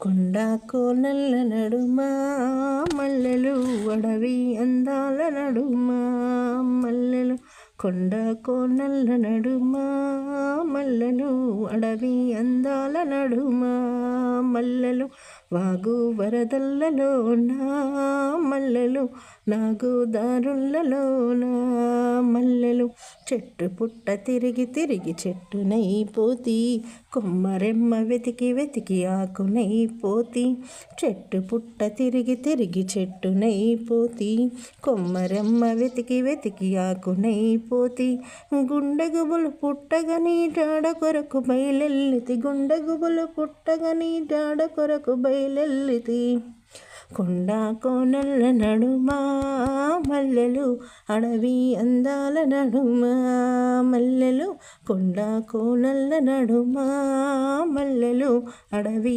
కొండ కోనల్ల నడుమా మల్లెలు అడవి అందాల నడుమా మల్లెలు కొండ కోనల్ల నడుమా మల్లెలు అడవి అందాల నడుమా మల్లెలు వాగు వరదల్లలోనా మల్లెలు నాగు దారులలోనా మల్లెలు చెట్టు పుట్ట తిరిగి తిరిగి చెట్టునైపోతి కొమ్మరెమ్మ వెతికి వెతికి ఆకునైపోతి చెట్టు పుట్ట తిరిగి తిరిగి చెట్టునైపోతి కొమ్మరెమ్మ వెతికి వెతికి ఆకునైపోతి గుండెగుబులు పుట్టగా నీ జాడ కొరకు బయలెల్లితి గుండెగుబులు పుట్టగా నీ జాడ కొరకు బయలెల్లితి కొండ కోనల్ల నడుమా మల్లెలు అడవి అందాల నడుమా మల్లెలు కొండ కోనల్ల నడుమా మల్లెలు అడవి